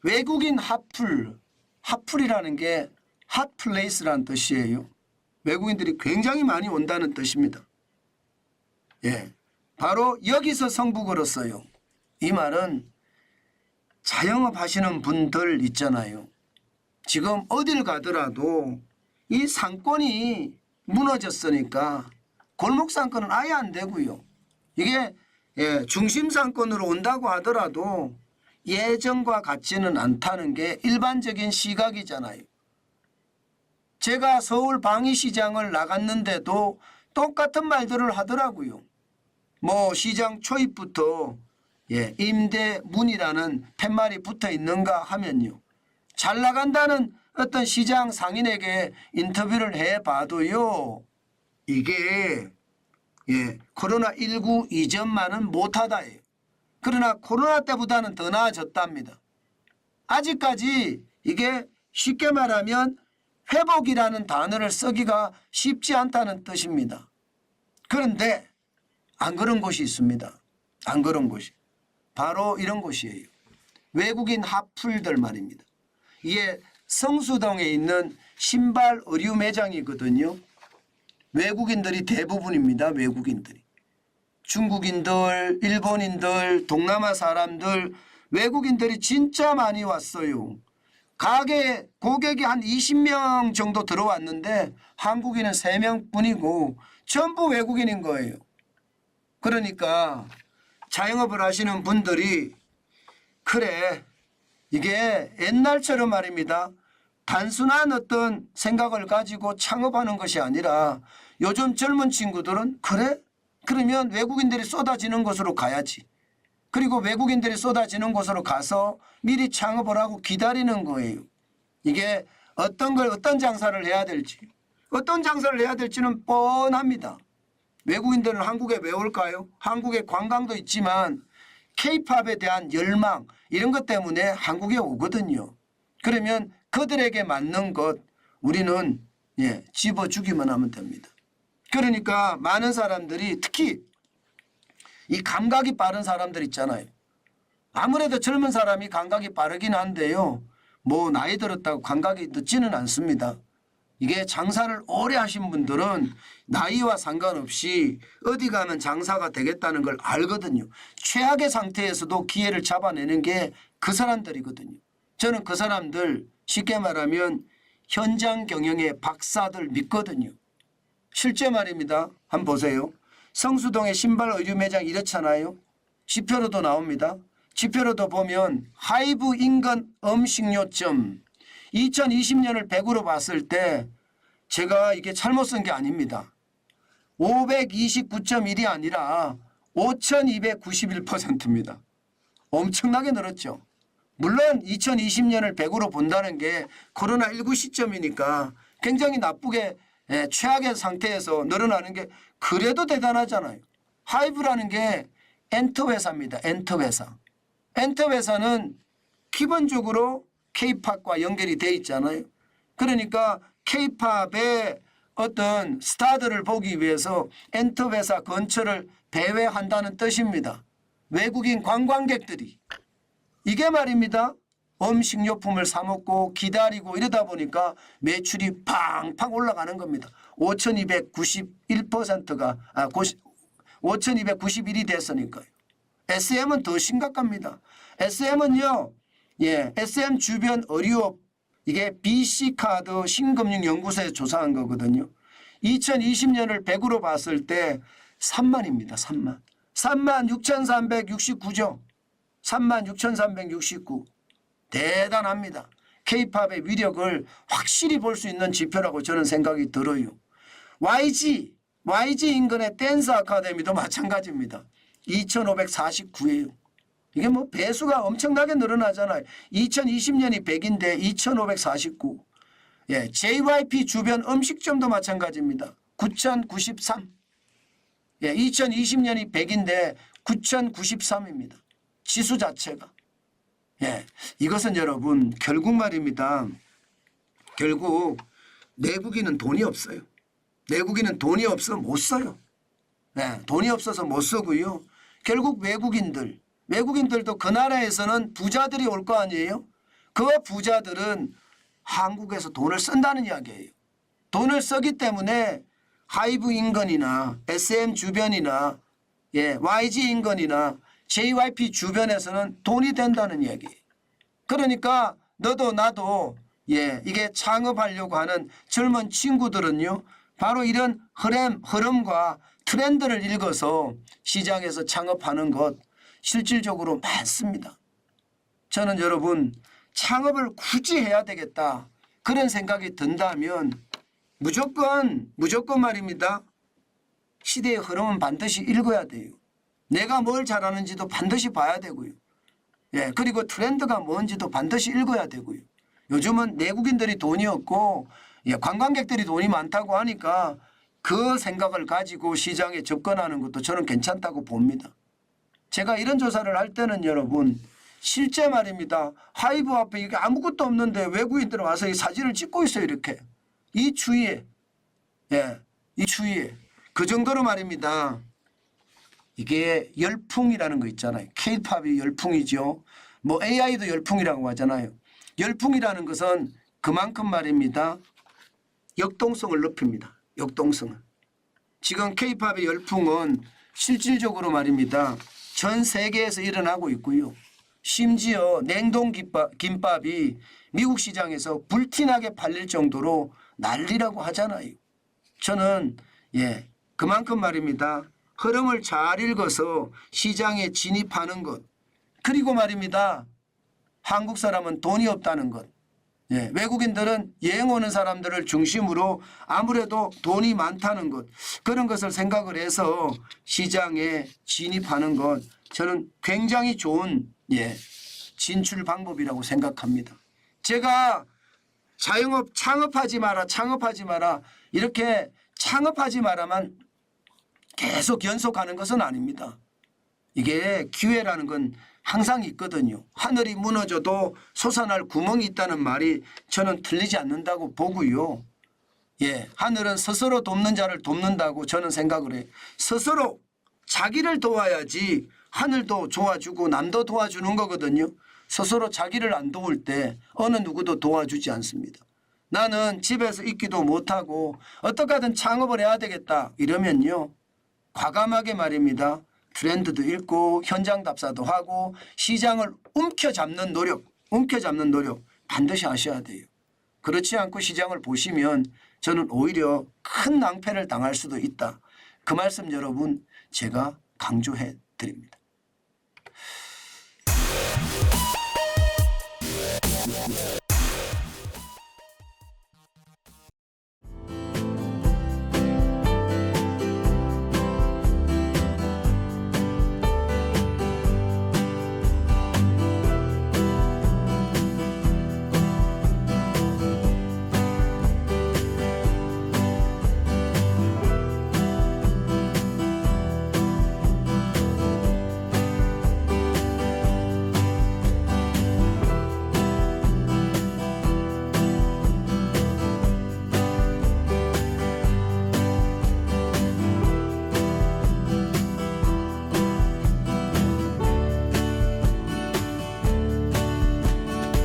외국인 핫플이라는 게 핫플레이스라는 뜻이에요. 외국인들이 굉장히 많이 온다는 뜻입니다. 예, 바로 여기서 성북어로 써요. 이 말은 자영업 하시는 분들 있잖아요. 지금 어딜 가더라도 이 상권이 무너졌으니까 골목 상권은 아예 안 되고요. 이게 중심 상권으로 온다고 하더라도 예전과 같지는 않다는 게 일반적인 시각이잖아요. 제가 서울 방위시장을 나갔는데도 똑같은 말들을 하더라고요. 뭐 시장 초입부터 임대문이라는 팻말이 붙어 있는가 하면요. 잘 나간다는 어떤 시장 상인에게 인터뷰를 해봐도요. 이게 코로나19 이전만은 못하다예요. 그러나 코로나 때보다는 더 나아졌답니다. 아직까지 이게 쉽게 말하면 회복이라는 단어를 쓰기가 쉽지 않다는 뜻입니다. 그런데 안 그런 곳이 있습니다. 안 그런 곳이. 바로 이런 곳이에요. 외국인 핫플들 말입니다. 이게 성수동에 있는 신발 의류 매장이거든요. 외국인들이 대부분입니다. 외국인들이. 중국인들, 일본인들, 동남아 사람들, 외국인들이 진짜 많이 왔어요. 가게 고객이 한 20명 정도 들어왔는데 한국인은 3명 뿐이고 전부 외국인인 거예요. 그러니까 자영업을 하시는 분들이 그래 이게 옛날처럼 말입니다. 단순한 어떤 생각을 가지고 창업하는 것이 아니라 요즘 젊은 친구들은 그래? 그러면 외국인들이 쏟아지는 곳으로 가야지. 그리고 외국인들이 쏟아지는 곳으로 가서 미리 창업을 하고 기다리는 거예요. 이게 어떤 장사를 해야 될지, 어떤 장사를 해야 될지는 뻔합니다. 외국인들은 한국에 왜 올까요? 한국에 관광도 있지만 K-팝에 대한 열망 이런 것 때문에 한국에 오거든요. 그러면 그들에게 맞는 것 우리는 집어주기만 하면 됩니다. 그러니까 많은 사람들이 특히 이 감각이 빠른 사람들 있잖아요. 아무래도 젊은 사람이 감각이 빠르긴 한데요. 뭐 나이 들었다고 감각이 늦지는 않습니다. 이게 장사를 오래 하신 분들은 나이와 상관없이 어디 가면 장사가 되겠다는 걸 알거든요. 최악의 상태에서도 기회를 잡아내는 게 그 사람들이거든요. 저는 그 사람들 쉽게 말하면 현장 경영의 박사들 믿거든요. 실제 말입니다. 한번 보세요. 성수동의 신발 의류 매장 이렇잖아요. 지표로도 나옵니다. 지표로도 보면 하이브 인근 음식료점 2020년을 100으로 봤을 때 제가 이게 잘못 쓴 게 아닙니다. 529.1이 아니라 5291%입니다. 엄청나게 늘었죠. 물론 2020년을 100으로 본다는 게 코로나19 시점이니까 굉장히 나쁘게 최악의 상태에서 늘어나는 게 그래도 대단하잖아요. 하이브라는 게 엔터 회사입니다. 엔터 회사. 엔터 회사는 기본적으로 K-팝과 연결이 돼 있잖아요. 그러니까 K-팝의 어떤 스타들을 보기 위해서 엔터 회사 근처를 배회한다는 뜻입니다. 외국인 관광객들이. 이게 말입니다. 음식료품을 사 먹고 기다리고 이러다 보니까 매출이 팡팡 올라가는 겁니다. 5291%가 5291이 됐으니까요. SM은 더 심각합니다. SM은요. SM 주변 의류업 이게 BC카드 신금융연구소에 조사한 거거든요. 2020년을 100으로 봤을 때 3만입니다. 3만. 36,369죠. 36,369. 대단합니다. K-팝의 위력을 확실히 볼 수 있는 지표라고 저는 생각이 들어요. YG 인근의 댄스 아카데미도 마찬가지입니다. 2,549예요. 이게 뭐 배수가 엄청나게 늘어나잖아요. 2020년이 100인데 2,549. JYP 주변 음식점도 마찬가지입니다. 9,093. 2020년이 100인데 9,093입니다. 지수 자체가. 이것은 여러분 결국 말입니다. 결국 내국인은 돈이 없어요. 내국인은 돈이 없어 못 써요. 돈이 없어서 못 쓰고요. 결국 외국인들도 그 나라에서는 부자들이 올 거 아니에요. 그 부자들은 한국에서 돈을 쓴다는 이야기예요. 돈을 쓰기 때문에 하이브 인근이나 SM 주변이나 YG 인근이나 JYP 주변에서는 돈이 된다는 이야기예요. 그러니까 너도 나도 이게 창업하려고 하는 젊은 친구들은요. 바로 이런 흐름과 트렌드를 읽어서 시장에서 창업하는 것 실질적으로 많습니다. 저는 여러분 창업을 굳이 해야 되겠다 그런 생각이 든다면 무조건 말입니다. 시대의 흐름은 반드시 읽어야 돼요. 내가 뭘 잘하는지도 반드시 봐야 되고요. 그리고 트렌드가 뭔지도 반드시 읽어야 되고요. 요즘은 내국인들이 돈이 없고 관광객들이 돈이 많다고 하니까 그 생각을 가지고 시장에 접근하는 것도 저는 괜찮다고 봅니다. 제가 이런 조사를 할 때는 여러분 실제 말입니다. 하이브 앞에 이게 아무것도 없는데 외국인들은 와서 이 사진을 찍고 있어요. 이렇게. 이 추위에. 이 추위에. 그 정도로 말입니다. 이게 열풍이라는 거 있잖아요. K-팝이 열풍이죠. 뭐 AI도 열풍이라고 하잖아요. 열풍이라는 것은 그만큼 말입니다. 역동성을 높입니다. 역동성을. 지금 K-팝의 열풍은 실질적으로 말입니다. 전 세계에서 일어나고 있고요. 심지어 냉동 김밥이 미국 시장에서 불티나게 팔릴 정도로 난리라고 하잖아요. 저는 그만큼 말입니다. 흐름을 잘 읽어서 시장에 진입하는 것. 그리고 말입니다. 한국 사람은 돈이 없다는 것. 외국인들은 여행 오는 사람들을 중심으로 아무래도 돈이 많다는 것. 그런 것을 생각을 해서 시장에 진입하는 것. 저는 굉장히 좋은 진출 방법이라고 생각합니다. 제가 자영업 창업하지 마라 이렇게 창업하지 마라만 계속 연속하는 것은 아닙니다. 이게 기회라는 건 항상 있거든요. 하늘이 무너져도 솟아날 구멍이 있다는 말이 저는 틀리지 않는다고 보고요. 하늘은 스스로 돕는 자를 돕는다고 저는 생각을 해요. 스스로 자기를 도와야지 하늘도 도와주고 남도 도와주는 거거든요. 스스로 자기를 안 도울 때 어느 누구도 도와주지 않습니다. 나는 집에서 있기도 못하고 어떻게 하든 창업을 해야 되겠다 이러면요. 과감하게 말입니다. 트렌드도 읽고 현장 답사도 하고 시장을 움켜잡는 노력 반드시 하셔야 돼요. 그렇지 않고 시장을 보시면 저는 오히려 큰 낭패를 당할 수도 있다. 그 말씀 여러분 제가 강조해 드립니다.